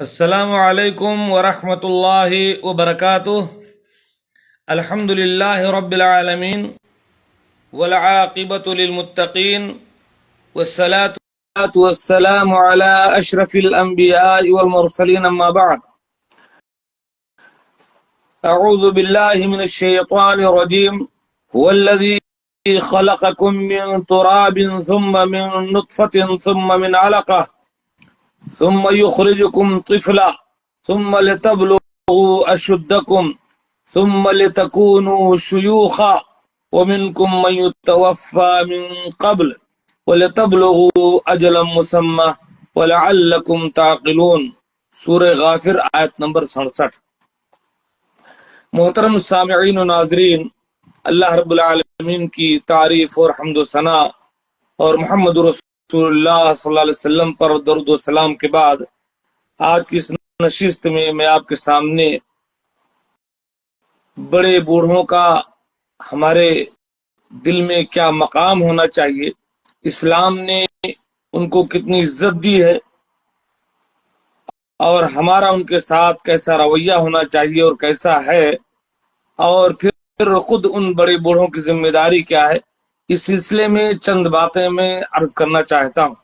السلام علیکم ورحمۃ اللہ وبرکاتہ۔ الحمد للہ رب العالمین والعاقبۃ للمتقین والصلاة والسلام علی اشرف الانبیاء والمرسلین، اما بعد۔ اعوذ باللہ من الشیطان الرجیم۔ هو الذی خلقکم من تراب ثم من نطفة ثم من علقة ثم يخرجكم طفلا ثم لتبلغوا أشدكم ثم لتكونوا شيوخا ومنكم من يتوفى من قبل ولتبلغوا أجلا مسمى ولعلكم تعقلون۔ سورہ غافر آیت نمبر 67۔ محترم سامعین و ناظرین، اللہ رب العالمین کی تعریف اور حمد و ثنا اور محمد رسول اللہ صلی اللہ علیہ وسلم پر درود و سلام کے بعد آج کی اس نشست میں آپ کے سامنے بڑے بوڑھوں کا ہمارے دل میں کیا مقام ہونا چاہیے، اسلام نے ان کو کتنی عزت دی ہے، اور ہمارا ان کے ساتھ کیسا رویہ ہونا چاہیے اور کیسا ہے، اور پھر خود ان بڑے بوڑھوں کی ذمہ داری کیا ہے، اس سلسلے میں چند باتیں میں عرض کرنا چاہتا ہوں۔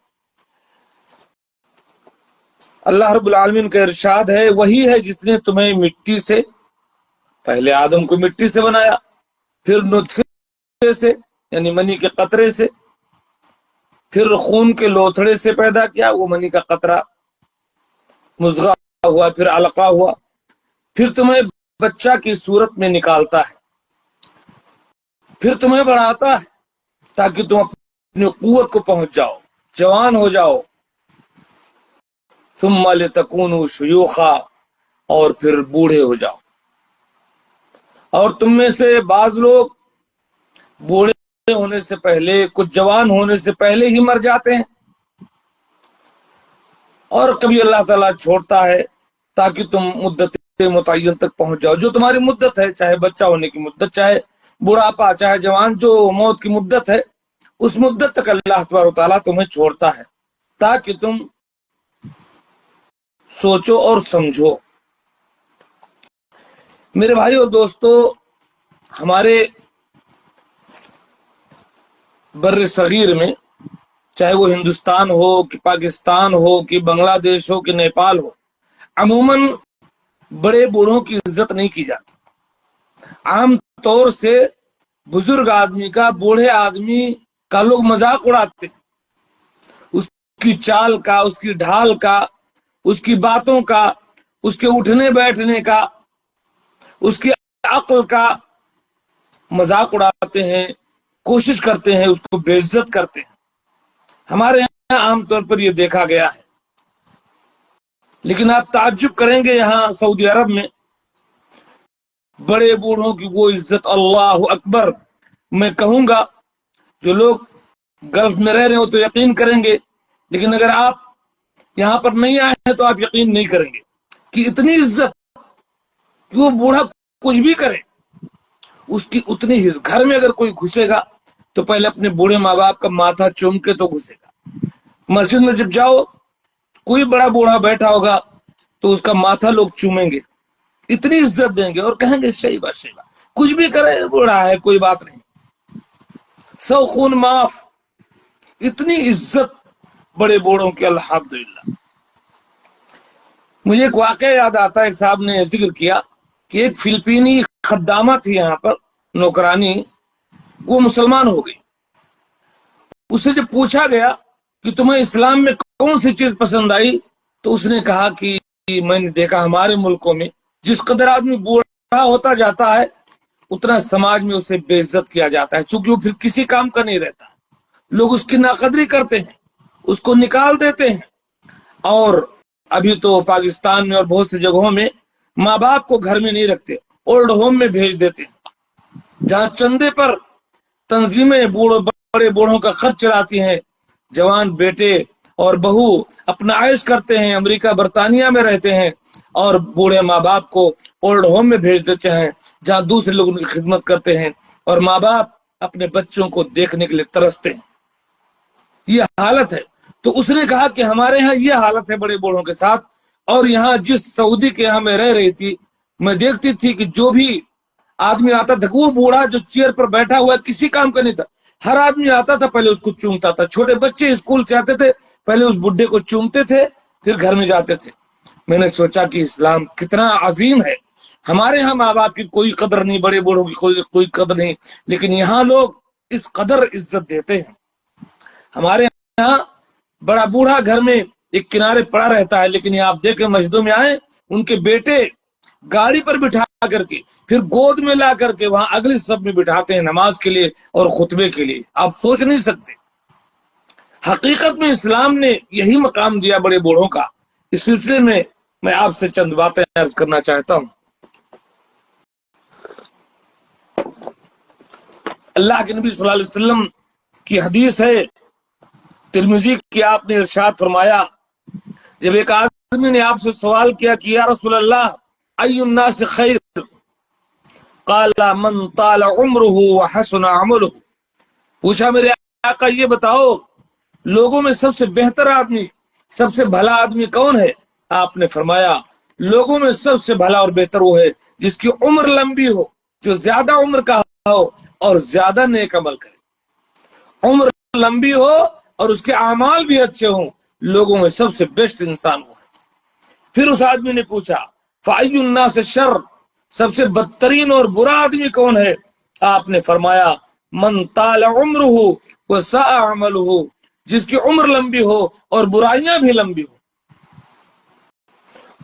اللہ رب العالمین کا ارشاد ہے، وہی ہے جس نے تمہیں مٹی سے، پہلے آدم کو مٹی سے بنایا، پھر نطفے سے یعنی منی کے قطرے سے، پھر خون کے لوتھڑے سے پیدا کیا، وہ منی کا قطرہ مضغہ ہوا، پھر علقہ ہوا، پھر تمہیں بچہ کی صورت میں نکالتا ہے، پھر تمہیں بڑھاتا ہے تاکہ تم اپنی قوت کو پہنچ جاؤ، جوان ہو جاؤ، ثم لتکونوا شیوخا، اور پھر بوڑھے ہو جاؤ۔ اور تم میں سے بعض لوگ بوڑھے ہونے سے پہلے، کچھ جوان ہونے سے پہلے ہی مر جاتے ہیں، اور کبھی اللہ تعالیٰ چھوڑتا ہے تاکہ تم مدت متعین تک پہنچ جاؤ، جو تمہاری مدت ہے، چاہے بچہ ہونے کی مدت، چاہے بڑھاپا، چاہے جوان، جو موت کی مدت ہے، اس مدت تک اللہ تبارک و تعالیٰ تمہیں چھوڑتا ہے تاکہ تم سوچو اور سمجھو۔ میرے بھائی اور دوستو، ہمارے بر صغیر میں، چاہے وہ ہندوستان ہو کہ پاکستان ہو کہ بنگلہ دیش ہو کہ نیپال ہو، عموماً بڑے بوڑھوں کی عزت نہیں کی جاتی۔ عام طور سے بزرگ آدمی کا، بوڑھے آدمی کا لوگ مذاق اڑاتے ہیں، اس کی چال کا، اس کی ڈھال کا، اس کی باتوں کا، اس کے اٹھنے بیٹھنے کا، اس کی عقل کا مذاق اڑاتے ہیں، کوشش کرتے ہیں اس کو بے عزت کرتے ہیں۔ ہمارے یہاں عام طور پر یہ دیکھا گیا ہے، لیکن آپ تعجب کریں گے یہاں سعودی عرب میں بڑے بوڑھوں کی وہ عزت، اللہ اکبر! میں کہوں گا جو لوگ گلف میں رہ رہے ہو تو یقین کریں گے، لیکن اگر آپ یہاں پر نہیں آئے ہیں تو آپ یقین نہیں کریں گے کہ اتنی عزت کہ وہ بوڑھا کچھ بھی کرے، اس کی اتنی گھر میں اگر کوئی گھسے گا تو پہلے اپنے بوڑھے ماں باپ کا ماتھا چوم کے تو گھسے گا۔ مسجد میں جب جاؤ، کوئی بڑا بوڑھا بیٹھا ہوگا تو اس کا ماتھا لوگ چومیں گے، اتنی عزت دیں گے اور کہیں گے صحیح بات، صحیح بات، کچھ بھی کرے، بوڑھا ہے کوئی بات نہیں، سو خون معاف، اتنی عزت بڑے بوڑھوں کی، الحمدللہ۔ مجھے ایک واقعہ یاد آتا ہے، ایک صاحب نے ذکر کیا کہ ایک فلپینی خدامہ تھی یہاں پر، نوکرانی، وہ مسلمان ہو گئی۔ اس سے جب پوچھا گیا کہ تمہیں اسلام میں کون سی چیز پسند آئی تو اس نے کہا کہ میں نے دیکھا ہمارے ملکوں میں جس قدر آدمی بوڑھا ہوتا جاتا ہے اتنا سماج میں اسے بے عزت کیا جاتا ہے، چونکہ وہ پھر کسی کام کا نہیں رہتا، لوگ اس کی ناقدری کرتے ہیں، اس کو نکال دیتے ہیں۔ اور ابھی تو پاکستان میں اور بہت سی جگہوں میں ماں باپ کو گھر میں نہیں رکھتے، اولڈ ہوم میں بھیج دیتے ہیں، جہاں چندے پر تنظیمیں بڑے بوڑھوں کا خرچ چلاتی ہیں، جوان بیٹے اور بہو اپنا عائش کرتے ہیں، امریکہ برطانیہ میں رہتے ہیں، اور بوڑھے ماں باپ کو اولڈ ہوم میں بھیج دیتے ہیں جہاں دوسرے لوگ ان کی خدمت کرتے ہیں، اور ماں باپ اپنے بچوں کو دیکھنے کے لیے ترستے ہیں۔ یہ حالت ہے۔ تو اس نے کہا کہ ہمارے ہاں یہ حالت ہے بڑے بوڑھوں کے ساتھ، اور یہاں جس سعودی کے یہاں میں رہ رہی تھی، میں دیکھتی تھی کہ جو بھی آدمی آتا تھا، وہ بوڑھا جو چیئر پر بیٹھا ہوا ہے کسی کام کا نہیں تھا، ہر آدمی آتا تھا پہلے اس کو چومتا تھا، چھوٹے بچے اسکول سے آتے تھے پہلے اس بڈھے کو چومتے تھے پھر گھر میں جاتے تھے۔ میں نے سوچا کہ اسلام کتنا عظیم ہے۔ ہمارے یہاں ماں باپ کی کوئی قدر نہیں، بڑے بوڑھوں کی کوئی قدر نہیں، لیکن یہاں لوگ اس قدر عزت دیتے ہیں۔ ہمارے یہاں بڑا بوڑھا گھر میں ایک کنارے پڑا رہتا ہے، لیکن یہ آپ دیکھیں مسجدوں میں آئے ان کے بیٹے گاڑی پر بٹھا کر کے پھر گود میں لا کر کے وہاں اگلی صف میں بٹھاتے ہیں نماز کے لیے اور خطبے کے لیے۔ آپ سوچ نہیں سکتے، حقیقت میں اسلام نے یہی مقام دیا بڑے بوڑھوں کا۔ اس سلسلے میں آپ سے چند باتیں عرض کرنا چاہتا ہوں۔ اللہ کے نبی صلی اللہ علیہ وسلم کی حدیث ہے ترمذی کی، آپ نے ارشاد فرمایا، جب ایک آدمی نے آپ سے سوال کیا کہ یا رسول اللہ ای الناس خیر، قال من طال عمره وحسن عمله، پوچھا میرے آقا یہ بتاؤ لوگوں میں سب سے بہتر آدمی، سب سے بھلا آدمی کون ہے؟ آپ نے فرمایا لوگوں میں سب سے بھلا اور بہتر وہ ہے جس کی عمر لمبی ہو، جو زیادہ عمر کا ہو اور زیادہ نیک عمل کرے۔ عمر لمبی ہو اور اس کے اعمال بھی اچھے ہوں، لوگوں میں سب سے بیسٹ انسان وہ ہے۔ پھر اس آدمی نے پوچھا فَأَيُّ النَّاسِ شَرٌّ، سب سے بدترین اور برا آدمی کون ہے؟ آپ نے فرمایا من طال عمرہ وساء عملہ، جس کی عمر لمبی ہو اور برائیاں بھی لمبی ہو۔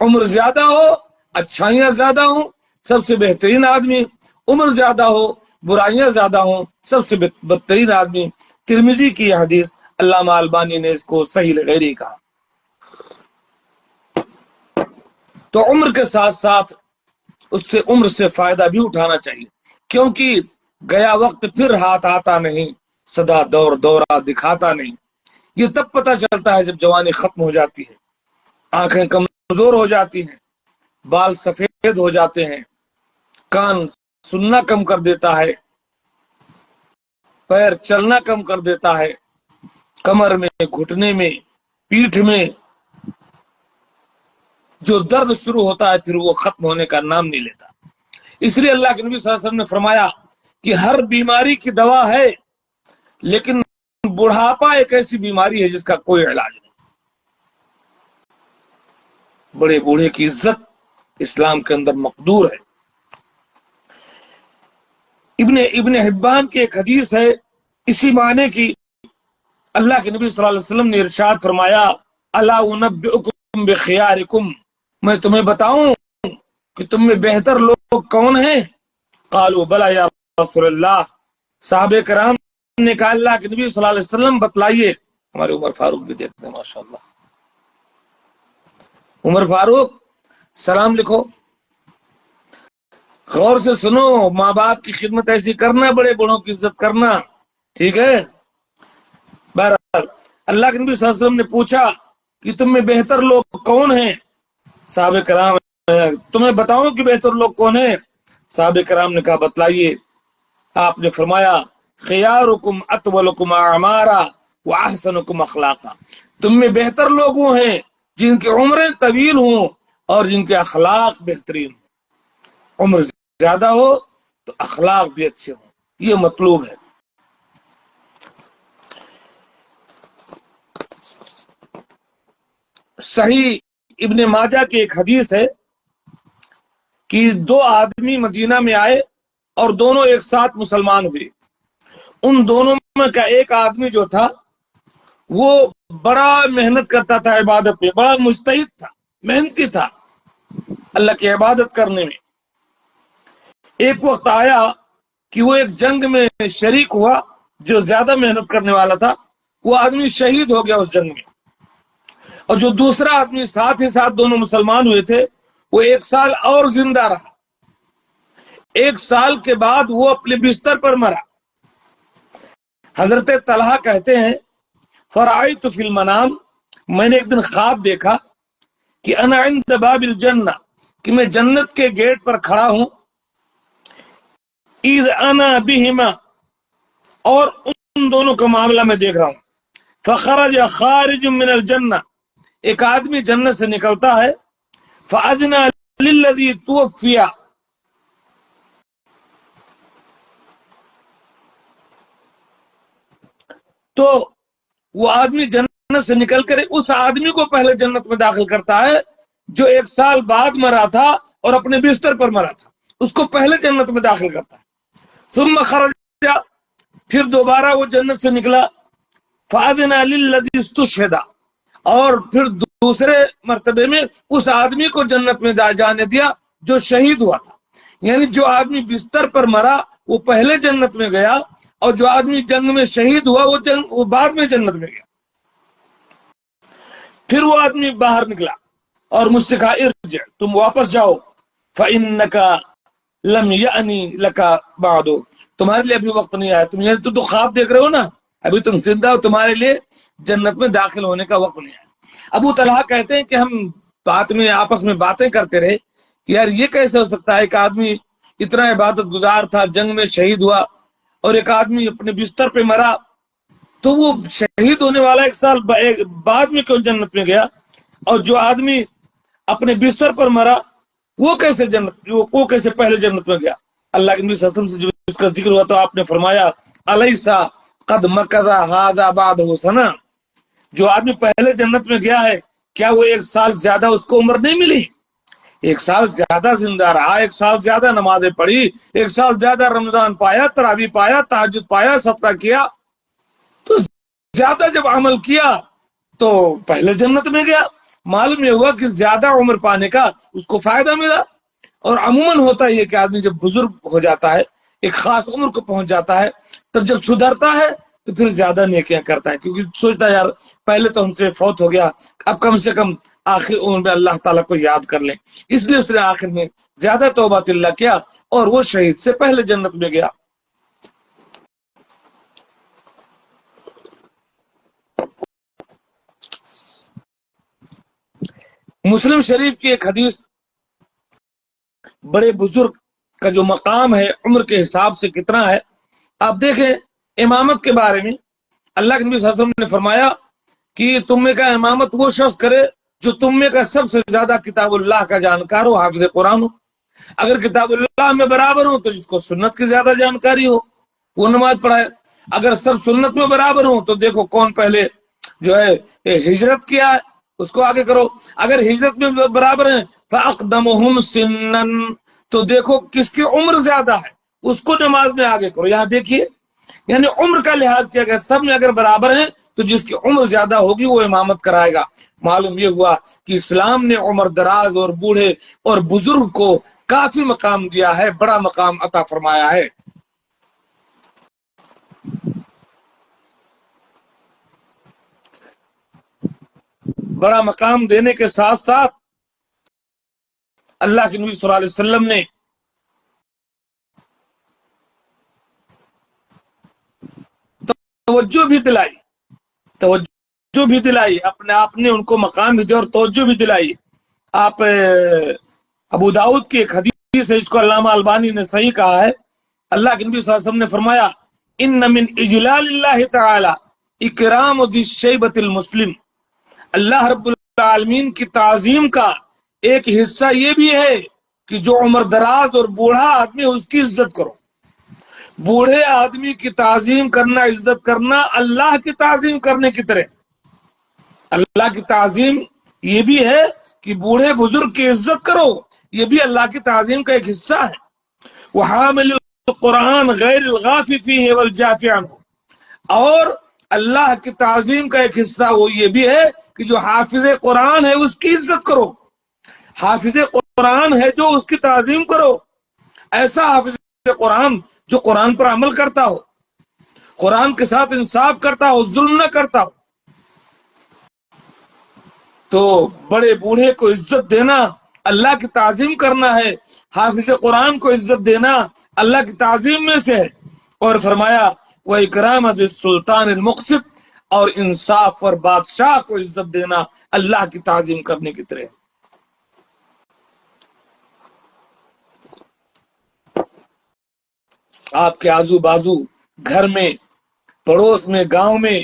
عمر زیادہ ہو، اچھائیاں زیادہ ہوں، سب سے بہترین آدمی، عمر زیادہ ہو، برائیاں زیادہ ہوں، سب سے بدترین آدمی۔ ترمذی کی حدیث، علامہ البانی نے اس کو صحیح غیری کہا۔ تو عمر کے ساتھ ساتھ اس سے عمر سے فائدہ بھی اٹھانا چاہیے، کیونکہ گیا وقت پھر ہاتھ آتا نہیں، سدا دورہ دکھاتا نہیں۔ یہ تب پتہ چلتا ہے جب جوانی ختم ہو جاتی ہے، آنکھیں کمزور ہو جاتی ہیں، بال سفید ہو جاتے ہیں، کان سننا کم کر دیتا ہے، پیر چلنا کم کر دیتا ہے، کمر میں، گھٹنے میں، پیٹھ میں جو درد شروع ہوتا ہے پھر وہ ختم ہونے کا نام نہیں لیتا۔ اس لیے اللہ کے نبی صلی اللہ علیہ وسلم نے فرمایا کہ ہر بیماری کی دوا ہے، لیکن بڑھاپا ایک ایسی بیماری ہے جس کا کوئی علاج نہیں۔ بڑے بوڑھے کی عزت اسلام کے اندر مقدور ہے۔ ابن حبان کی ایک حدیث ہے اسی معنی کی، اللہ کے نبی صلی اللہ علیہ وسلم نے ارشاد فرمایا الا انبئکم بخیارکم، میں تمہیں بتاؤں کہ تم میں بہتر لوگ کون ہیں؟ قالوا بلا یا رسول اللہ، صحابہ کرام نے کہا اللہ کے نبی صلی اللہ علیہ وسلم بتلائیے۔ ہمارے عمر فاروق بھی دیکھتے ہیں ماشاءاللہ، عمر فاروق سلام لکھو، غور سے سنو، ماں باپ کی خدمت ایسی کرنا، بڑے بڑوں کی عزت کرنا، ٹھیک ہے؟ بہرحال اللہ کے نبی صلی اللہ علیہ وسلم نے پوچھا کہ تم میں بہتر لوگ کون ہیں؟ صحابہ کرام، تمہیں بتاؤں کہ بہتر لوگ کون ہیں؟ صحابہ کرام نے کہا بتلائیے۔ آپ نے فرمایا خیارکم اطولکم اعمارا واحسنکم اخلاقا، تم میں بہتر لوگ وہ ہیں جن کی عمریں طویل ہوں اور جن کے اخلاق بہترین ہوں۔ عمر زیادہ ہو تو اخلاق بھی اچھے ہوں، یہ مطلوب ہے۔ صحیح ابن ماجہ کی ایک حدیث ہے کہ دو آدمی مدینہ میں آئے اور دونوں ایک ساتھ مسلمان ہوئے۔ ان دونوں میں کا ایک آدمی جو تھا وہ بڑا محنت کرتا تھا عبادت میں، بڑا مجتہد تھا، محنتی تھا اللہ کی عبادت کرنے میں۔ ایک وقت آیا کہ وہ ایک جنگ میں شریک ہوا، جو زیادہ محنت کرنے والا تھا وہ آدمی شہید ہو گیا اس جنگ میں، اور جو دوسرا آدمی ساتھ ہی ساتھ دونوں مسلمان ہوئے تھے وہ 1 سال اور زندہ رہا۔ 1 سال کے بعد وہ اپنے بستر پر مرا۔ حضرت طلحہ کہتے ہیں فرأیت فی المنام، میں نے ایک دن خواب دیکھا کہ انا عند باب الجنہ، کہ میں جنت کے گیٹ پر کھڑا ہوں، اذ انا بہما، اور ان دونوں کا معاملہ میں دیکھ رہا ہوں۔ فخرج خارج من الجنہ، ایک آدمی جنت سے نکلتا ہے، فَأَذِنَ لِلَّذِي تُوَفِّيَ، تو وہ آدمی جنت سے نکل کر اس آدمی کو پہلے جنت میں داخل کرتا ہے جو 1 سال بعد مرا تھا اور اپنے بستر پر مرا تھا، اس کو پہلے جنت میں داخل کرتا ہے۔ ثم خرج، پھر دوبارہ وہ جنت سے نکلا، فَأَذِنَ لِلَّذِي اسْتُشْهِدَ، اور پھر دوسرے مرتبے میں اس آدمی کو جنت میں جانے دیا جو شہید ہوا تھا۔ یعنی جو آدمی بستر پر مرا وہ پہلے جنت میں گیا، اور جو آدمی جنگ میں شہید ہوا وہ بعد میں جنت میں گیا۔ پھر وہ آدمی باہر نکلا اور مجھ سے کہا ارجع، تم واپس جاؤ، فَإِنَّكَ لَمْ يَأْنِ لَكَ بَعْدُ، تمہارے لیے ابھی وقت نہیں آیا، تم تو خواب دیکھ رہے ہو نا، ابھی تم زندہ ہو، تمہارے لیے جنت میں داخل ہونے کا وقت نہیں آیا۔ ابو طلحہ کہتے ہیں کہ ہم آپس میں باتیں کرتے رہے کہ یار یہ کیسے ہو سکتا ہے، ایک آدمی اتنا عبادت گزار تھا، جنگ میں شہید ہوا، اور ایک آدمی اپنے بستر پہ مرا، تو وہ شہید ہونے والا 1 سال بعد میں کیوں جنت میں گیا، اور جو آدمی اپنے بستر پر مرا وہ کیسے پہلے جنت میں گیا؟ اللہ کے نبی صلی اللہ علیہ وسلم سے جو اس کا ذکر ہوا تو آپ نے فرمایا الیسا قد مکث ھذا بعدہ سنہ، جو آدمی پہلے جنت میں گیا ہے کیا وہ 1 سال زیادہ اس کو عمر نہیں ملی؟ 1 سال زیادہ زندہ رہا، 1 سال زیادہ نمازیں پڑھی، 1 سال زیادہ رمضان پایا، تراویح پایا، تہجد پایا، صدقہ کیا، تو زیادہ جب عمل کیا تو پہلے جنت میں گیا۔ معلوم یہ ہوا کہ زیادہ عمر پانے کا اس کو فائدہ ملا۔ اور عموماً ہوتا ہے یہ کہ آدمی جب بزرگ ہو جاتا ہے، ایک خاص عمر کو پہنچ جاتا ہے، تب جب سدھرتا ہے تو پھر زیادہ نیکیاں کرتا ہے، کیونکہ سوچتا ہے یار پہلے تو ہم سے فوت ہو گیا، اب کم سے کم آخر عمر میں اللہ تعالیٰ کو یاد کر لیں، اس لیے اس نے آخر میں زیادہ توبہ اللہ کیا اور وہ شہید سے پہلے جنت میں گیا۔ مسلم شریف کی ایک حدیث، بڑے بزرگ کا جو مقام ہے عمر کے حساب سے کتنا ہے، آپ دیکھیں امامت کے بارے میں اللہ کے نبی صلی اللہ علیہ وسلم نے فرمایا کہ تم میں کا امامت وہ شخص کرے جو تم میں کا سب سے زیادہ کتاب اللہ کا جانکار ہو، حافظ قرآن ہو۔ اگر کتاب اللہ میں برابر ہو تو جس کو سنت کی زیادہ جانکاری ہو وہ نماز پڑھائے، اگر سب سنت میں برابر ہو تو دیکھو کون پہلے جو ہے ہجرت کیا ہے اس کو آگے کرو، اگر ہجرت میں برابر ہیں فَأَقْدَمُهُمْ سِنًّا، تو دیکھو کس کی عمر زیادہ ہے اس کو نماز میں آگے کرو۔ یہاں دیکھیے یعنی عمر کا لحاظ کیا گیا، سب میں اگر برابر ہیں تو جس کی عمر زیادہ ہوگی وہ امامت کرائے گا۔ معلوم یہ ہوا کہ اسلام نے عمر دراز اور بوڑھے اور بزرگ کو کافی مقام دیا ہے، بڑا مقام عطا فرمایا ہے۔ بڑا مقام دینے کے ساتھ ساتھ اللہ کے نبی صلی اللہ علیہ وسلم نے توجہ بھی دلائی اپنے آپ نے ان کو مقام بھی دیا اور توجہ بھی دلائی۔ آپ ابو داؤد کی ایک حدیث ہے، اس کو علامہ البانی نے صحیح کہا ہے، اللہ کے نبی صلی اللہ علیہ وسلم نے فرمایا ان من اجلال اللہ تعالی اکرام ذی الشیبۃ المسلم، اللہ رب العالمین کی تعظیم کا ایک حصہ یہ بھی ہے کہ جو عمر دراز اور بوڑھا آدمی اس کی عزت کرو۔ بوڑھے آدمی کی تعظیم کرنا، عزت کرنا اللہ کی تعظیم کرنے کی طرح۔ اللہ کی تعظیم یہ بھی ہے کہ بوڑھے بزرگ کی عزت کرو، یہ بھی اللہ کی تعظیم کا ایک حصہ ہے۔ وحامل القرآن غیر الغافی فیہ والجافی عنہ، اور اللہ کی تعظیم کا ایک حصہ وہ یہ بھی ہے کہ جو حافظ قرآن ہے اس کی عزت کرو۔ حافظ قرآن ہے جو اس کی تعظیم کرو، ایسا حافظ قرآن جو قرآن پر عمل کرتا ہو، قرآن کے ساتھ انصاف کرتا ہو، ظلم نہ کرتا ہو۔ تو بڑے بوڑھے کو عزت دینا اللہ کی تعظیم کرنا ہے، حافظ قرآن کو عزت دینا اللہ کی تعظیم میں سے ہے۔ اور فرمایا وَإِكْرَامَ ذِي السُّلْطَانِ الْمُقْسِطِ، اور انصاف اور بادشاہ کو عزت دینا اللہ کی تعظیم کرنے کی طرح۔ آپ کے آزو بازو، گھر میں، پڑوس میں، گاؤں میں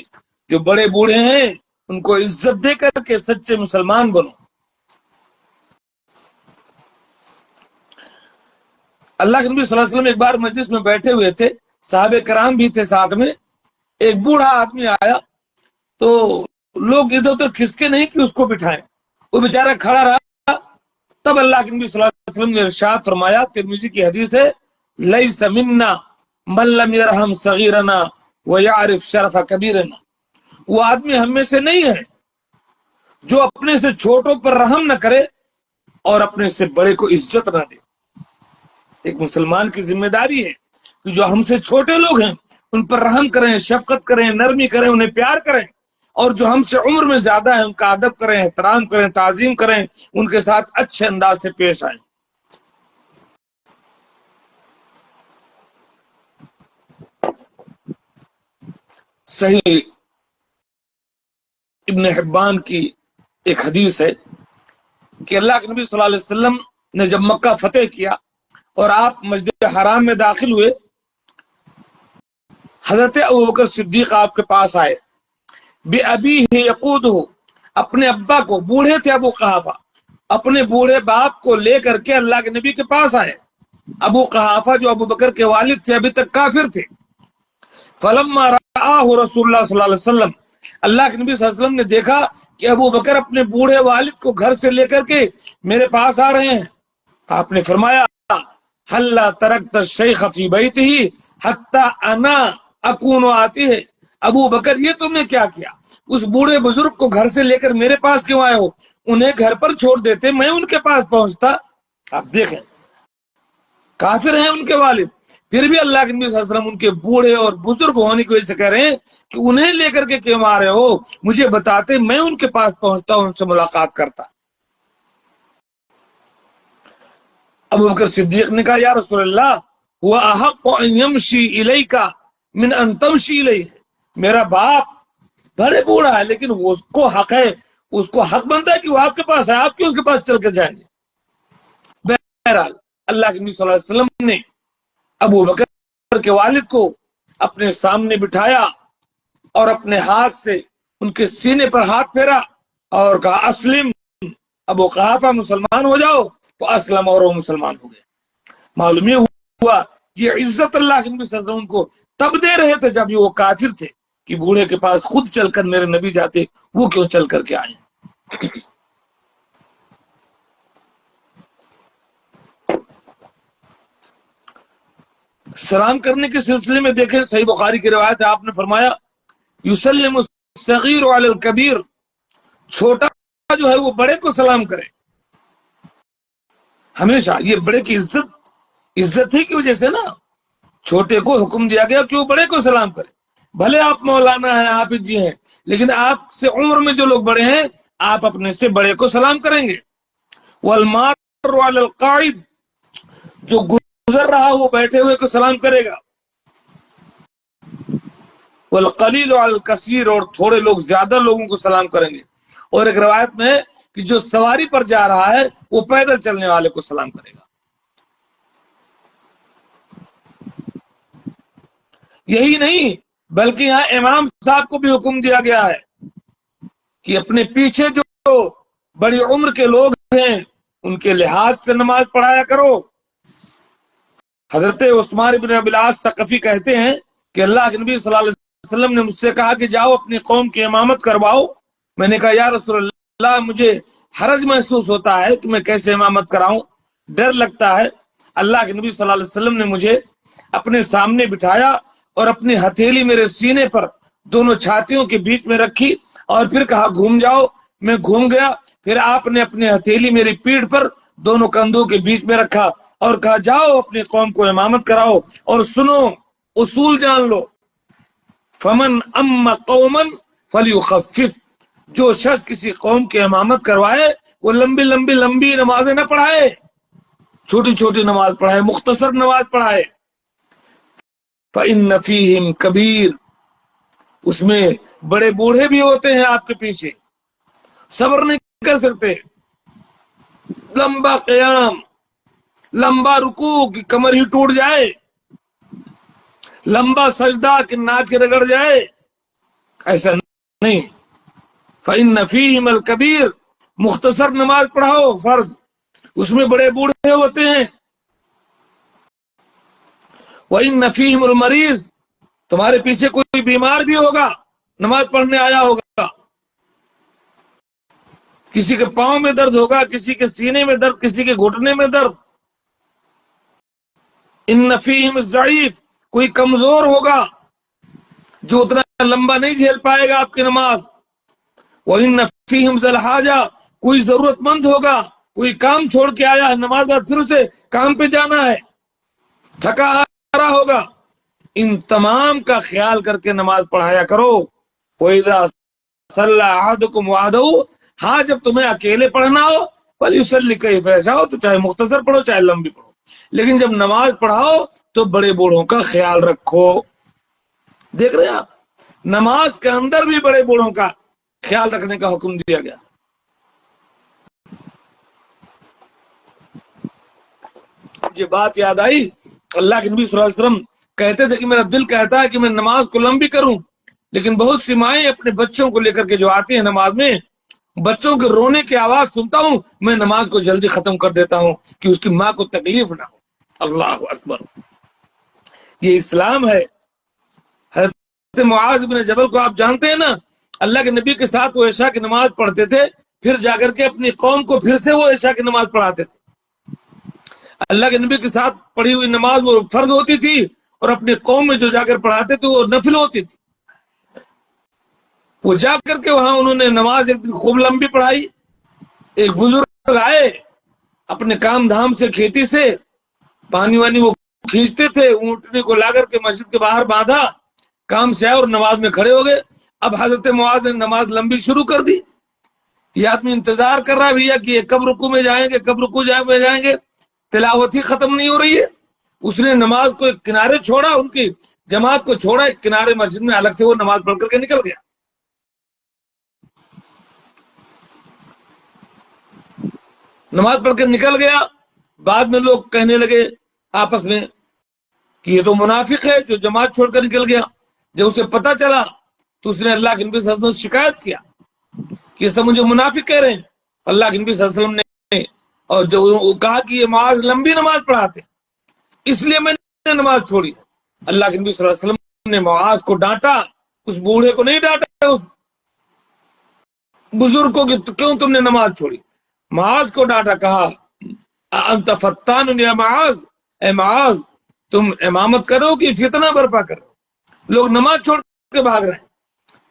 جو بڑے بوڑھے ہیں ان کو عزت دے کر کے سچے مسلمان بنو۔ اللہ کے نبی صلی اللہ علیہ وسلم ایک بار مجلس میں بیٹھے ہوئے تھے، صحابہ کرام بھی تھے ساتھ میں، ایک بوڑھا آدمی آیا تو لوگ ادھر ادھر کھسکے نہیں کہ اس کو بٹھائیں، وہ بیچارہ کھڑا رہا۔ تب اللہ کے نبی صلی اللہ علیہ وسلم نے ارشاد فرمایا، ترمذی کی حدیث ہے، لیس منا من لم یرحم صغیرنا ویعرف شرف کبیرنا، وہ آدمی ہم میں سے نہیں ہے جو اپنے سے چھوٹوں پر رحم نہ کرے اور اپنے سے بڑے کو عزت نہ دے۔ ایک مسلمان کی ذمہ داری ہے کہ جو ہم سے چھوٹے لوگ ہیں ان پر رحم کریں، شفقت کریں، نرمی کریں، انہیں پیار کریں، اور جو ہم سے عمر میں زیادہ ہیں ان کا ادب کریں، احترام کریں، تعظیم کریں، ان کے ساتھ اچھے انداز سے پیش آئیں۔ صحیح ابن حبان کی ایک حدیث ہے کہ اللہ کے نبی صلی اللہ علیہ وسلم نے جب مکہ فتح کیا اور آپ مسجد حرام میں داخل ہوئے، حضرت ابوبکر صدیق آپ کے پاس آئے، بے ابی یقود ہو، اپنے ابا کو، بوڑھے تھے ابو قحافہ، اپنے بوڑھے باپ کو لے کر کے اللہ کے نبی کے پاس آئے۔ ابو قحافہ جو ابو بکر کے والد تھے ابھی تک کافر تھے۔ فلما رآہ رسول اللہ صلی اللہ علیہ وسلم، اللہ کے نبی صلی اللہ علیہ وسلم نے دیکھا کہ ابو بکر اپنے بوڑھے والد کو گھر سے لے کر کے میرے پاس آ رہے ہیں، آپ نے فرمایا، حل ترکت الشیخ فی بیتہ حتی انا اکون آتی ہے، ابو بکر یہ تم نے کیا کیا؟ اس بوڑھے بزرگ کو گھر سے لے کر میرے پاس کیوں آئے ہو؟ انہیں گھر پر چھوڑ دیتے، میں ان کے پاس پہنچتا۔ آپ دیکھیں، کافر ہیں ان کے والد، پھر بھی اللہ کے نبی صلی اللہ علیہ وسلم ان کے بوڑھے اور بزرگ ہونے کی وجہ سے کہہ رہے ہیں کہ انہیں لے کر کے کیوں آ رہے ہو؟ مجھے بتاتے، میں ان کے پاس پہنچتا، ان سے ملاقات کرتا۔ ابو بکر صدیق نے کہا، یا رسول اللہ، هو احق ان یمشی الیک من ان تمشی الیہ، میرا باپ بڑے بوڑھا ہے لیکن اس کو حق ہے، اس کو حق بنتا ہے کہ وہ آپ کے پاس ہے، آپ کیوں اس کے پاس چل کے جائیں گے؟ بہرحال اللہ کے نبی صلی اللہ علیہ وسلم نے ابو بکر کے والد کو اپنے سامنے بٹھایا اور اپنے ہاتھ سے ان کے سینے پر ہاتھ پھیرا اور کہا، اسلم، ابو قحافہ مسلمان ہو جاؤ، تو اسلم، اور وہ مسلمان ہو گئے۔ معلوم یہ ہوا یہ عزت اللہ کے نبی صلی اللہ علیہ وسلم کو تب دے رہے تھے جب یہ وہ کافر تھے کہ بوڑھے کے پاس خود چل کر میرے نبی جاتے، وہ کیوں چل کر کے آئے؟ سلام کرنے کے سلسلے میں دیکھیں، صحیح بخاری کی روایت ہے، آپ نے فرمایا، یسلم الصغیر علی الکبیر، چھوٹا جو ہے وہ بڑے کو سلام کرے ہمیشہ۔ یہ بڑے کی عزت ہی کی وجہ سے نا چھوٹے کو حکم دیا گیا کہ وہ بڑے کو سلام کرے، بھلے آپ مولانا ہیں، حافظ جی ہیں، لیکن آپ سے عمر میں جو لوگ بڑے ہیں آپ اپنے سے بڑے کو سلام کریں گے۔ والمار علی القاعد، جو گزر رہا وہ بیٹھے ہوئے کو سلام کرے گا۔ والقلیل علی الکثیر، اور تھوڑے لوگ زیادہ لوگوں کو سلام کریں گے۔ اور ایک روایت میں ہے کہ جو سواری پر جا رہا ہے وہ پیدل چلنے والے کو سلام کرے گا۔ یہی نہیں بلکہ یہاں امام صاحب کو بھی حکم دیا گیا ہے کہ اپنے پیچھے جو بڑی عمر کے لوگ ہیں ان کے لحاظ سے نماز پڑھایا کرو۔ حضرت عثمان بن ابی العاص ثقفی کہتے ہیں کہ اللہ کے نبی صلی اللہ علیہ وسلم نے مجھ سے کہا کہ جاؤ اپنی قوم کی امامت کرواؤ۔ میں نے کہا، یا رسول اللہ، مجھے حرج محسوس ہوتا ہے کہ میں کیسے امامت کراؤں، ڈر لگتا ہے۔ اللہ کے نبی صلی اللہ علیہ وسلم نے مجھے اپنے سامنے بٹھایا اور اپنی ہتھیلی میرے سینے پر دونوں چھاتیوں کے بیچ میں رکھی اور پھر کہا، گھوم جاؤ۔ میں گھوم گیا، پھر آپ نے اپنی ہتھیلی میری پیٹھ پر دونوں کندھوں کے بیچ میں رکھا اور کہا، جاؤ اپنی قوم کو امامت کراؤ، اور سنو، اصول جان لو، فمن اما قوما فلیخفف، جو شخص کسی قوم کی امامت کروائے وہ لمبی نمازیں نہ پڑھائے، چھوٹی چھوٹی نماز پڑھائے، مختصر نماز پڑھائے۔ فإن فیہم کبیر، اس میں بڑے بوڑھے بھی ہوتے ہیں آپ کے پیچھے، صبر نہیں کر سکتے، لمبا قیام، لمبا رکوع کی کمر ہی ٹوٹ جائے، لمبا سجدہ کہ ناک رگڑ جائے، ایسا نہیں۔ فإن فیہم الکبیر، مختصر نماز پڑھاؤ فرض، اس میں بڑے بوڑھے ہوتے ہیں، وَإِنَّ فِيهِمُ الْمَرِيضَ، تمہارے پیچھے کوئی بیمار بھی ہوگا، نماز پڑھنے آیا ہوگا، کسی کے پاؤں میں درد ہوگا، کسی کے سینے میں درد، کسی کے گھٹنے میں درد. ان فیہم الضعیف، کوئی کمزور ہوگا جو اتنا لمبا نہیں جھیل پائے گا آپ کی نماز. وَإِنَّ فِيهِمْ ذَا الْحَاجَةِ، کوئی ضرورت مند ہوگا، کوئی کام چھوڑ کے آیا ہے، نماز بعد پھر اسے کام پہ جانا ہے، تھکا آ رہا ہوگا. ان تمام کا خیال کر کے نماز پڑھایا کرو. وَإِذَا صَلَّى أَحَدُكُمْ وَحْدَهُ، ہاں جب تمہیں اکیلے پڑھنا ہو فَلْيُصَلِّ كَيْفَ يَشَاءُ، تو چاہے مختصر پڑھو چاہے لمبی پڑھو، لیکن جب نماز پڑھاؤ تو بڑے بوڑھوں کا خیال رکھو. دیکھ رہے ہیں آپ، نماز کے اندر بھی بڑے بوڑھوں کا خیال رکھنے کا حکم دیا گیا. مجھے بات یاد آئی، اللہ کے نبی صلی اللہ علیہ وسلم کہتے تھے کہ میرا دل کہتا ہے کہ میں نماز کو لمبی کروں، لیکن بہت سی مائیں اپنے بچوں کو لے کر کے جو آتی ہیں نماز میں، بچوں کے رونے کی آواز سنتا ہوں، میں نماز کو جلدی ختم کر دیتا ہوں کہ اس کی ماں کو تکلیف نہ ہو. اللہ اکبر، یہ اسلام ہے. حضرت معاذ بن جبل کو آپ جانتے ہیں نا، اللہ کے نبی کے ساتھ وہ عشاء کی نماز پڑھتے تھے، پھر جا کر کے اپنی قوم کو پھر سے وہ عشاء کی نماز پڑھاتے تھے. اللہ کے نبی کے ساتھ پڑھی ہوئی نماز وہ فرض ہوتی تھی، اور اپنی قوم میں جو جا کر پڑھاتے تھے وہ نفل ہوتی تھی. وہ جا کر کے وہاں انہوں نے نماز ایک دن خوب لمبی پڑھائی. ایک بزرگ آئے اپنے کام دھام سے، کھیتی سے پانی وانی وہ کھینچتے تھے، اونٹنے کو لا کر کے مسجد کے باہر باندھا، کام سے آئے اور نماز میں کھڑے ہو گئے. اب حضرت معاذ نے نماز لمبی شروع کر دی. یہ آدمی انتظار کر رہا ہے بھیا کہ یہ کب رکوع میں جائیں گے، کب رکوع میں جائیں گے، تلاوت ہی ختم نہیں ہو رہی ہے. اس نے نماز کو ایک کنارے چھوڑا، ان کی جماعت کو چھوڑا ایک کنارے مسجد میں، الگ سے وہ نماز پڑھ کر کے نکل گیا. نماز پڑھ کے نکل گیا. بعد میں لوگ کہنے لگے آپس میں کہ یہ تو منافق ہے جو جماعت چھوڑ کر نکل گیا. جب اسے پتا چلا تو اس نے اللہ کے نبی صلی اللہ علیہ وسلم سے شکایت کیا کہ یہ سب مجھے منافق کہہ رہے ہیں. اللہ کے نبی صلی اللہ علیہ وسلم نے اور جو کہا کہ یہ معاذ لمبی نماز پڑھاتے اس لیے میں نے نماز چھوڑی. اللہ کے نبی صلی اللہ علیہ وسلم نے معاذ کو ڈانٹا، اس بوڑھے کو نہیں ڈانٹا، اس بزرگ کو کہ کیوں تم نے نماز چھوڑی. معاذ کو ڈانٹا، کہا انت فتان یا معاذ، اے معاذ تم امامت کرو کہ فتنہ برپا کرو، لوگ نماز چھوڑ کے بھاگ رہے ہیں.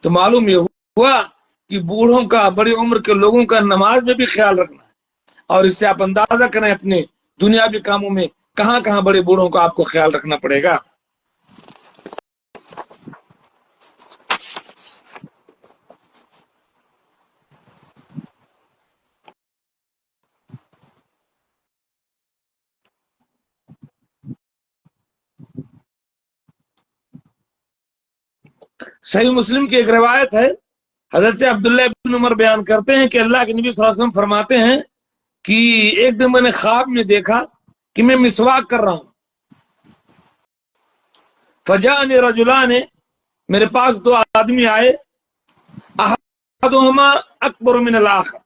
تو معلوم یہ ہوا کہ بوڑھوں کا، بڑی عمر کے لوگوں کا نماز میں بھی خیال رکھنا ہے. اور اس سے آپ اندازہ کریں اپنے دنیاوی کاموں میں کہاں کہاں بڑے بوڑھوں کا آپ کو خیال رکھنا پڑے گا. صحیح مسلم کی ایک روایت ہے، حضرت عبداللہ ابن عمر بیان کرتے ہیں کہ اللہ کے نبی صلی اللہ علیہ وسلم فرماتے ہیں کہ ایک دن میں نے خواب میں دیکھا کہ میں مسواک کر رہا ہوں. فجاءنی رجلان، میرے پاس دو آدمی آئے، احدہما اکبر من الاخر،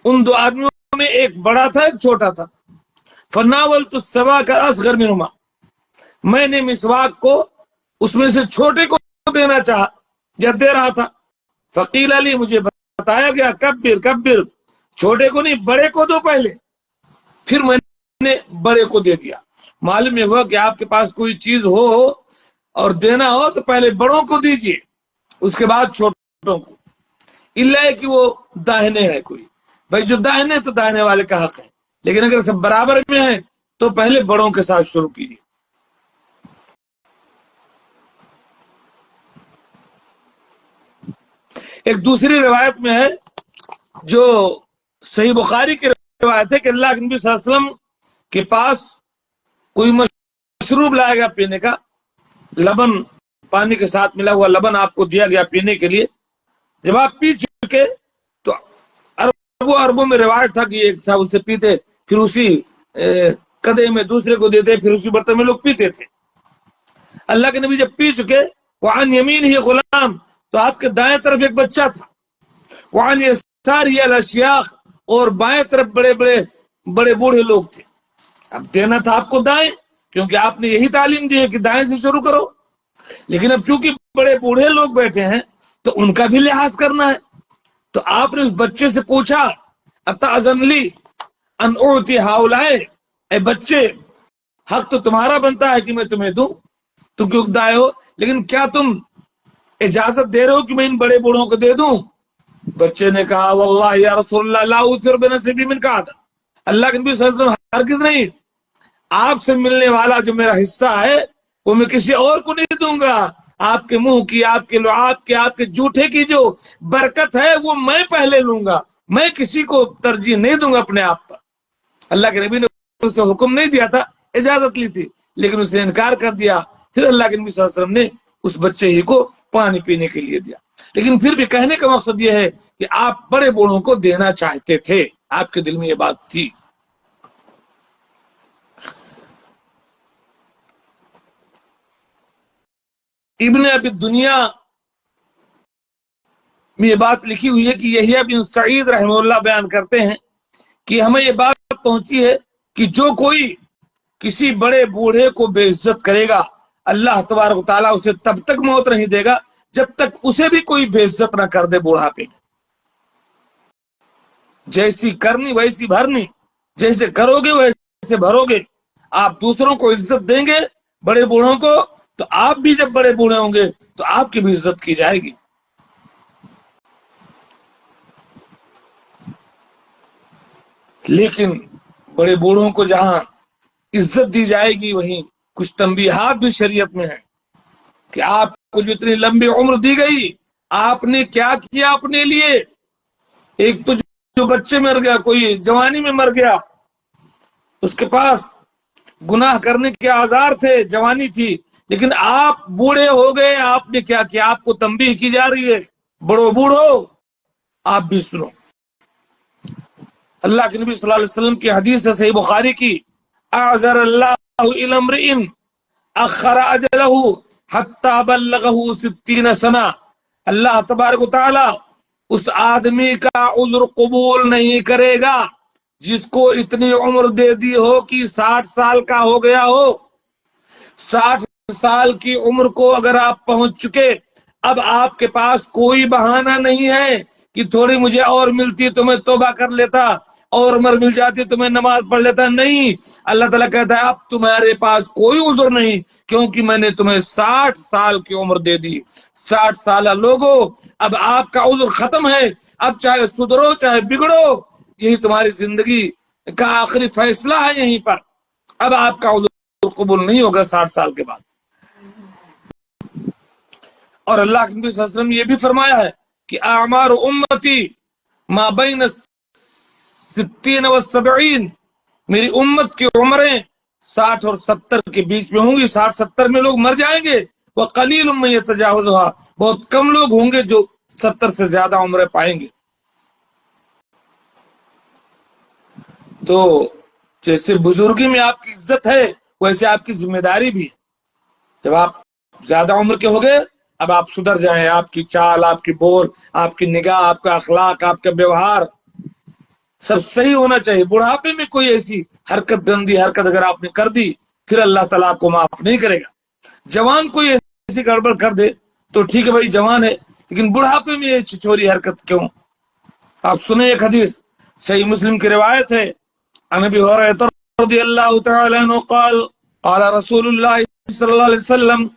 ان دو آدمیوں میں ایک بڑا تھا ایک چھوٹا تھا. فناولت السواک اصغر منہما، میں نے مسواک کو اس میں سے چھوٹے کو دینا چاہا یا دے رہا تھا. فقیل علی، مجھے بتایا گیا کبر کبر، چھوٹے کو نہیں بڑے کو دو پہلے. پھر میں نے بڑے کو دے دیا. معلوم یہ ہوا کہ آپ کے پاس کوئی چیز ہو اور دینا ہو تو پہلے بڑوں کو دیجئے، اس کے بعد چھوٹوں کو، اللہ کہ وہ داہنے ہے کوئی، بھائی جو داہنے تو داہنے والے کا حق ہے، لیکن اگر سب برابر میں ہیں تو پہلے بڑوں کے ساتھ شروع کیجیے. ایک دوسری روایت میں ہے جو صحیح بخاری کی روایت ہے کہ اللہ کے نبی صلی اللہ علیہ وسلم کے پاس کوئی مشروب لایا گیا پینے کا، لبن، پانی کے ساتھ ملا ہوا لبن آپ کو دیا گیا پینے کے لیے. جب آپ پی چکے تو اربوں میں روایت تھا کہ ایک صاحب اسے پیتے، پھر اسی قدے میں دوسرے کو دیتے، پھر اسی برتن میں لوگ پیتے تھے. اللہ کے نبی جب پی چکے، وعن یمین ہی غلام، تو آپ کے دائیں طرف ایک بچہ تھا، وعن یسار ہی الاشیاخ، اور بائیں طرف بڑے بڑے بوڑھے لوگ تھے. اب دینا تھا آپ کو دائیں، کیونکہ آپ نے یہی تعلیم دی ہے کہ دائیں سے شروع کرو. لیکن اب چونکہ بڑے بوڑھے لوگ بیٹھے ہیں تو ان کا بھی لحاظ کرنا ہے. تو آپ نے اس بچے سے پوچھا اتأذن لی ان اعطی ہؤلاء، اے بچے حق تو تمہارا بنتا ہے کہ میں تمہیں دوں، تم کیوں دائے ہو، لیکن کیا تم اجازت دے رہے ہو کہ میں ان بڑے بوڑھوں کو دے دوں؟ بچے نے کہا واللہ یا رسول اللہ لا اوثر بنصیبی من کا، اللہ کے نبی صلی اللہ علیہ وسلم ہرگز نہیں، آپ سے ملنے والا جو میرا حصہ ہے وہ میں کسی اور کو نہیں دوں گا. آپ کے منہ کی، آپ کے لعاب کی، آپ کے جھوٹے کی جو برکت ہے وہ میں پہلے لوں گا، میں کسی کو ترجیح نہیں دوں گا اپنے آپ پر. اللہ کے نبی نے اسے حکم نہیں دیا تھا، اجازت لی تھی، لیکن اس نے انکار کر دیا. پھر اللہ کے نبی صلی اللہ علیہ وسلم نے اس بچے ہی کو پانی پینے کے لیے دیا. لیکن پھر بھی کہنے کا مقصد یہ ہے کہ آپ بڑے بوڑھوں کو دینا چاہتے تھے، آپ کے دل میں یہ بات تھی. ابن ابی دنیا میں یہ بات لکھی ہوئی ہے کہ یحییٰ بن سعید رحمہ اللہ بیان کرتے ہیں کہ ہمیں یہ بات پہنچی ہے کہ جو کوئی کسی بڑے بوڑھے کو بے عزت کرے گا اللہ تبارک و تعالیٰ اسے تب تک موت نہیں دے گا جب تک اسے بھی کوئی بے عزت نہ کر دے بوڑھاپے میں. جیسی کرنی ویسی بھرنی، جیسے کرو گے ویسے بھرو گے. آپ دوسروں کو عزت دیں گے بڑے بوڑھوں کو تو آپ بھی جب بڑے بوڑھے ہوں گے تو آپ کی بھی عزت کی جائے گی. لیکن بڑے بوڑھوں کو جہاں عزت دی جائے گی وہیں کچھ تنبیہات بھی شریعت میں ہیں کہ آپ کو جو اتنی لمبی عمر دی گئی آپ نے کیا کیا اپنے لیے. ایک تو جو بچے مر گیا، کوئی جوانی میں مر گیا، اس کے پاس گناہ کرنے کے آزار تھے، جوانی تھی، لیکن آپ بوڑھے ہو گئے، آپ نے کیا کیا؟ آپ کو تنبیہ کی جا رہی ہے بڑو بوڑھو آپ بھی سنو. اللہ کے نبی صلی اللہ علیہ وسلم کی حدیث ہے صحیح بخاری کی، اعذر اللہ الی امرئ اخر اجلہ حتی بلغہ 60 سنہ، اللہ تبارک و تعالی اس آدمی کا عذر قبول نہیں کرے گا جس کو اتنی عمر دے دی ہو کہ 60 سال کا ہو گیا ہو. 60 سال کی عمر کو اگر آپ پہنچ چکے، اب آپ کے پاس کوئی بہانہ نہیں ہے کہ تھوڑی مجھے اور ملتی تو میں توبہ کر لیتا، اور عمر مل جاتی تو میں نماز پڑھ لیتا. نہیں، اللہ تعالیٰ کہتا ہے اب تمہارے پاس کوئی عذر نہیں کیونکہ میں نے تمہیں 60 سال کی عمر دے دی. 60 سالہ لوگو اب آپ کا عذر ختم ہے، اب چاہے سدھرو چاہے بگڑو، یہی تمہاری زندگی کا آخری فیصلہ ہے یہیں پر. اب آپ کا عذر قبول نہیں ہوگا 60 سال کے بعد. اور اللہ کے نبی صلی اللہ علیہ وسلم نے یہ بھی فرمایا ہے کہ اعمار امتی ما بین 60 و 70، میری امت کی عمریں 60 اور 70 کے بیچ میں ہوں گی. 60-70 میں لوگ مر جائیں گے. وقلیل من یتجاوزها، بہت کم لوگ ہوں گے جو 70 سے زیادہ عمریں پائیں گے. تو جیسے بزرگی میں آپ کی عزت ہے ویسے آپ کی ذمہ داری بھی ہے. جب آپ زیادہ عمر کے ہو گئے اب آپ سدھر جائیں، آپ کی چال، آپ کی بول، آپ کی نگاہ، آپ کا اخلاق، آپ کا ویوہار سب صحیح ہونا چاہیے. بڑھاپے میں کوئی ایسی حرکت، گندی حرکت اگر آپ نے کر دی پھر اللہ تعالیٰ آپ کو معاف نہیں کرے گا. جوان کوئی ایسی گڑبڑ کر دے تو ٹھیک ہے بھائی جوان ہے، لیکن بڑھاپے میں یہ چھچوری حرکت کیوں؟ آپ سنیں ایک حدیث صحیح مسلم کی روایت ہے، عن ابی ہریرہ رضی اللہ تعالی عنہ قال قال رسول اللہ صلی اللہ علیہ وسلم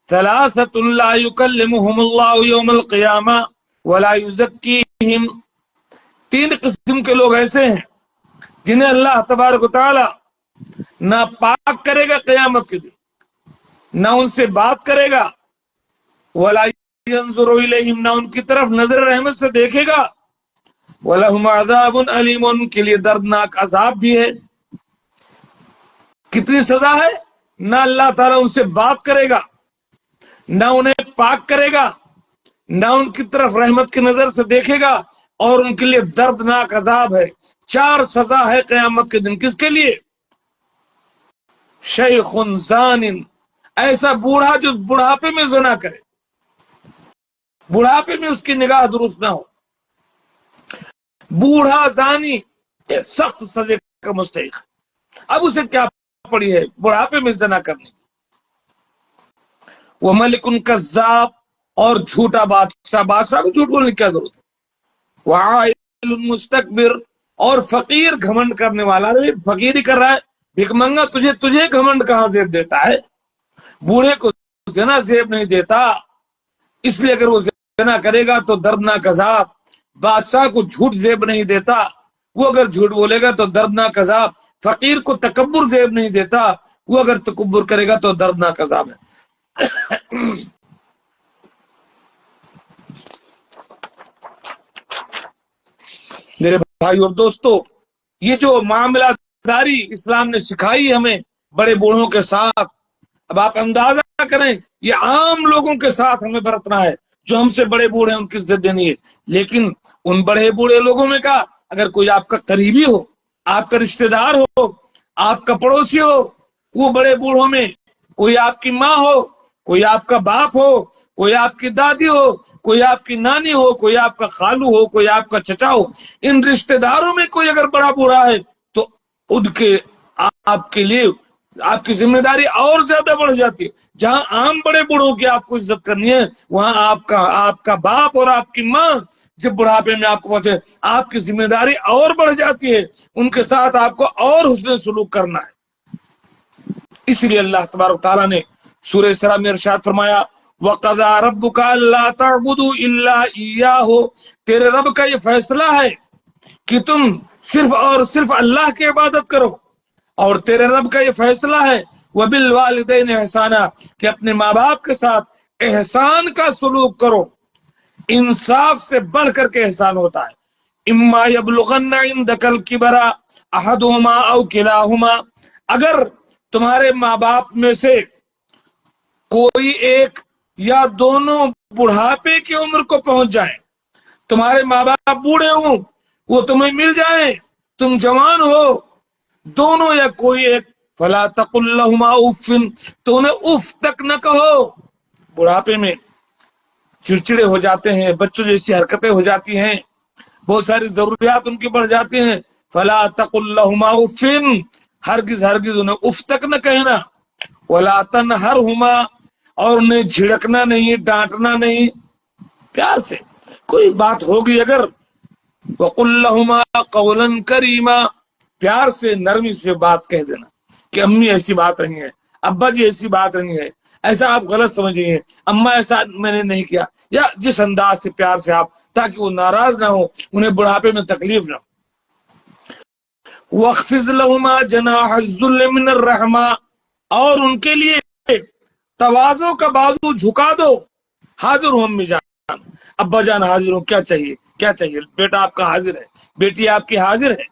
ثلاثة لا يكلمهم الله يوم القيامة ولا يزكيهم، 3 قسم کے لوگ ایسے ہیں جنہیں اللہ تبارک و تعالی نہ پاک کرے گا قیامت کے دن، نہ ان سے بات کرے گا، ولا ينظر الیہم، نہ ان کی طرف نظر رحمت سے دیکھے گا، وَلَهُمْ عَذَابٌ أَلِيمٌ، ان کے لیے دردناک عذاب بھی ہے. کتنی سزا ہے؟ نہ اللہ تعالیٰ ان سے بات کرے گا، نہ انہیں پاک کرے گا، نہ ان کی طرف رحمت کی نظر سے دیکھے گا، اور ان کے لیے دردناک عذاب ہے. 4 سزا ہے قیامت کے دن. کس کے لیے؟ شیخ زان، ایسا بوڑھا جو بڑھاپے میں زنا کرے، بڑھاپے میں اس کی نگاہ درست نہ ہو. بوڑھا زانی سخت سزے کا مستحق. اب اسے کیا پڑی ہے بڑھاپے میں زنا کرنے کی۔ وہ ملکن کذاب، اور جھوٹا بادشاہ، بادشاہ کو جھوٹ بولنے کی کیا ضرورت ہے۔ وہ عائل مستکبر، اور فقیر گھمنڈ کرنے والا، فقیری کر رہا ہے، بھیک منگا، تجھے گھمنڈ کہاں زیب دیتا ہے؟ بوڑھے کو زنا زیب نہیں دیتا، اس لیے اگر وہ زنا کرے گا تو دردناک عذاب۔ بادشاہ کو جھوٹ زیب نہیں دیتا، وہ اگر جھوٹ بولے گا تو دردناک عذاب۔ فقیر کو تکبر زیب نہیں دیتا، وہ اگر تکبر کرے گا تو دردناک عذاب ہے۔ میرے بھائی اور دوستو، یہ جو معاملہ داری اسلام نے سکھائی ہمیں بڑے بوڑھوں کے ساتھ، اب آپ اندازہ کریں یہ عام لوگوں کے ساتھ ہمیں برتنا ہے، جو ہم سے بڑے بوڑھے ہیں ان کی عزت دینی ہے۔ لیکن ان بڑے بوڑھے لوگوں میں کا اگر کوئی آپ کا قریبی ہو، آپ کا رشتہ دار ہو، آپ کا پڑوسی ہو، وہ بڑے بوڑھوں میں کوئی آپ کی ماں ہو، کوئی آپ کا باپ ہو، کوئی آپ کی دادی ہو، کوئی آپ کی نانی ہو، کوئی آپ کا خالو ہو، کوئی آپ کا چچا ہو، ان رشتہ داروں میں کوئی اگر بڑا بوڑھا ہے تو ان کے آپ کے لیے آپ کی ذمہ داری اور زیادہ بڑھ جاتی ہے۔ جہاں عام بڑے بوڑھوں کی آپ کو عزت کرنی ہے، وہاں آپ کا باپ اور آپ کی ماں جب بڑھاپے میں آپ کو پہنچے، آپ کی ذمہ داری اور بڑھ جاتی ہے، ان کے ساتھ آپ کو اور حسن سلوک کرنا ہے۔ اس لیے اللہ تبارک تعالیٰ نے سورہ اسراء میں ارشاد فرمایا، وَقَضَىٰ رَبُّكَ أَلَّا تَعْبُدُوا إِلَّا إِيَّاهُ، تیرے رب کا یہ فیصلہ ہے کہ تم صرف اور صرف اللہ کی عبادت کرو، اور تیرے رب کا یہ فیصلہ ہے وَبِالْوَالِدَيْنِ إِحْسَانًا، کہ اپنے ماں باپ کے ساتھ احسان کا سلوک کرو۔ انصاف سے بڑھ کر کے احسان ہوتا ہے۔ اما یبلغن عندک الکبر احدهما او کلاهما، اگر تمہارے ماں باپ میں سے کوئی ایک یا دونوں بڑھاپے کی عمر کو پہنچ جائیں، تمہارے ماں باپ بوڑھے ہوں، وہ تمہیں مل جائیں، تم جوان ہو، دونوں یا کوئی ایک، فلا تقل لهما اف، تو انہیں اف تک نہ کہو۔ بڑھاپے میں چڑچڑے ہو جاتے ہیں، بچوں جیسی حرکتیں ہو جاتی ہیں، بہت ساری ضروریات ان کی بڑھ جاتی ہیں۔ فلا تقل لهما اف، ہرگز ہرگز انہیں اف تک نہ کہنا۔ ولا تنہرهما، اور انہیں جھڑکنا نہیں، ڈانٹنا نہیں، پیار سے کوئی بات ہوگی اگر، وقل لهما قولا کریما، پیار سے نرمی سے بات کہہ دینا کہ امی ایسی بات نہیں ہے، ابا جی ایسی بات نہیں ہے، ایسا آپ غلط سمجھ رہی ہیں، اما ایسا میں نے نہیں کیا، یا جس انداز سے پیار سے آپ، تاکہ وہ ناراض نہ ہو، انہیں بڑھاپے میں تکلیف نہ ہو۔ وَاخْفِضْ لَهُمَا جَنَاحَ الذُّلِّ مِنَ الرَّحْمَةِ، اور ان کے لیے تواضع کا بازو جھکا دو۔ حاضر ہوں امی جان، ابا جان حاضر ہوں، کیا چاہیے کیا چاہیے، بیٹا آپ کا حاضر ہے، بیٹی آپ کی حاضر ہے۔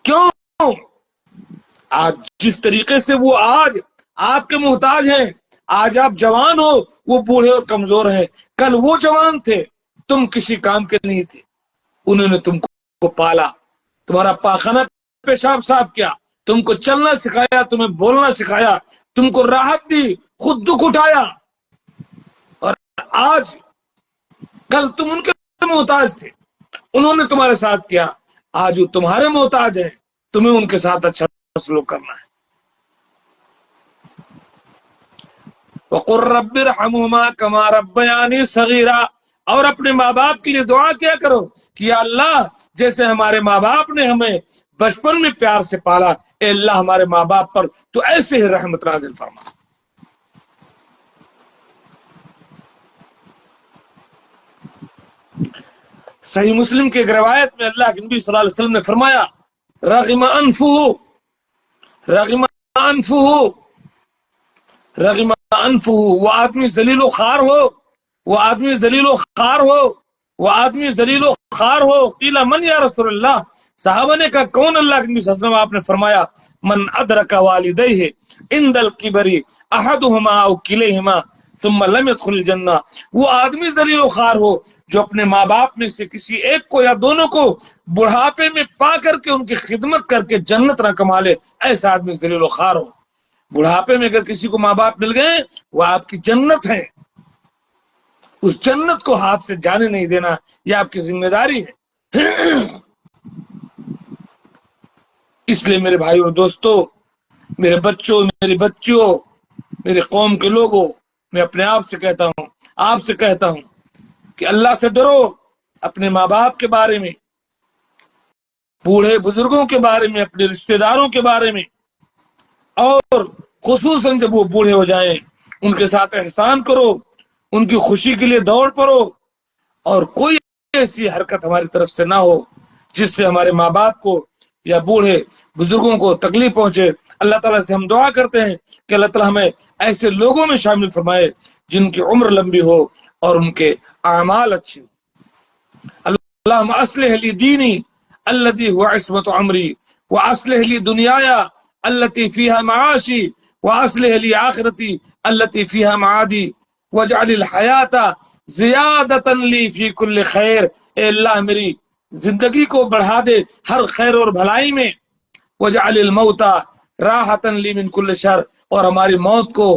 کیوں؟ آج جس طریقے سے وہ آج آپ کے محتاج ہیں، آج آپ جوان ہو، وہ بوڑھے اور کمزور ہیں، کل وہ جوان تھے، تم کسی کام کے نہیں تھے، انہوں نے تم کو پالا، تمہارا پاخانہ پیشاب صاف کیا، تم کو چلنا سکھایا، تمہیں بولنا سکھایا، تم کو راحت دی، خود دکھ اٹھایا، اور آج کل تم ان کے محتاج تھے، انہوں نے تمہارے ساتھ کیا، آج وہ تمہارے محتاج ہیں، تمہیں ان کے ساتھ اچھا سلوک کرنا ہے۔ وَقُلْ رَبِّ ارْحَمْهُمَا كَمَا رَبَّيَانِي صَغِيرًا، اور اپنے ماں باپ کے لیے دعا کیا کرو کہ یا اللہ، جیسے ہمارے ماں باپ نے ہمیں بچپن میں پیار سے پالا، اے اللہ ہمارے ماں باپ پر تو ایسے ہی رحمت نازل فرما۔ صحیح مسلم کی ایک روایت میں اللہ کے نبی صلی اللہ علیہ وسلم نے فرمایا، رغم انفہ، وہ آدمی ذلیل و خوار ہو، وہ آدمی ذلیل و خوار ہو، وہ آدمی ذلیل و خوار ہو۔ قیل من یا رسول اللہ، صحابہ نے کہا کون اللہ کے نبی صلی اللہ علیہ وسلم؟ آپ نے فرمایا من ادرک والدیہ عند الکبر احدہما او کلیہما ثم لم يدخل الجنہ، وہ آدمی ذلیل و خوار ہو جو اپنے ماں باپ میں سے کسی ایک کو یا دونوں کو بڑھاپے میں پا کر کے ان کی خدمت کر کے جنت نہ کما لے، ایسا آدمی ذلیل و خوار ہو۔ بڑھاپے میں اگر کسی کو ماں باپ مل گئے، وہ آپ کی جنت ہے، اس جنت کو ہاتھ سے جانے نہیں دینا، یہ آپ کی ذمہ داری ہے۔ اس لیے میرے بھائی اور دوستو، میرے بچوں، میری بچیوں، میرے قوم کے لوگوں، میں اپنے آپ سے کہتا ہوں، آپ سے کہتا ہوں کہ اللہ سے ڈرو، اپنے ماں باپ کے بارے میں، بوڑھے بزرگوں کے بارے میں، اپنے رشتہ داروں کے بارے میں، اور خصوصاً جب وہ بوڑھے ہو جائیں ان کے ساتھ احسان کرو، ان کی خوشی کے لیے دوڑ پڑو، اور کوئی ایسی حرکت ہماری طرف سے نہ ہو جس سے ہمارے ماں باپ کو یا بوڑھے بزرگوں کو تکلیف پہنچے۔ اللہ تعالیٰ سے ہم دعا کرتے ہیں کہ اللہ تعالیٰ ہمیں ایسے لوگوں میں شامل فرمائے جن کی عمر لمبی ہو اور ان کے اعمال اچھے ہوں۔ اللہم اصلح لی دینی الذی هو عصمت عمری واصلح لی دنیای التي فيها معاشی واصلح لی آخرتی التي فيها معادی واجعل الحیات زیادتا لی فی کل خیر۔ اے اللہ میری زندگی کو بڑھا دے ہر خیر اور بھلائی میں، واجعل الموت راحتا لی من کل شر، اور ہماری موت کو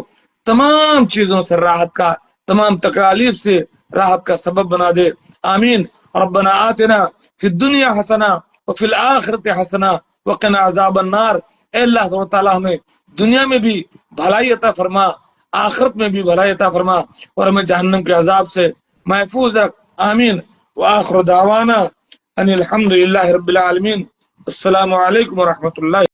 تمام چیزوں سے راحت کا، تمام تکالیف سے راحت کا سبب بنا دے۔ آمین۔ ربنا آتنا فی الدنیا حسنہ وفی الآخرت حسنہ وقنا عذاب النار۔ اے اللہ سبحانہ تعالیٰ ہمیں دنیا میں بھی بھلائی عطا فرما، آخرت میں بھی بھلائی عطا فرما، اور ہمیں جہنم کے عذاب سے محفوظ رکھ۔ آمین۔ وآخر دعوانا ان الحمد للہ رب العالمین۔ السلام علیکم ورحمۃ اللہ۔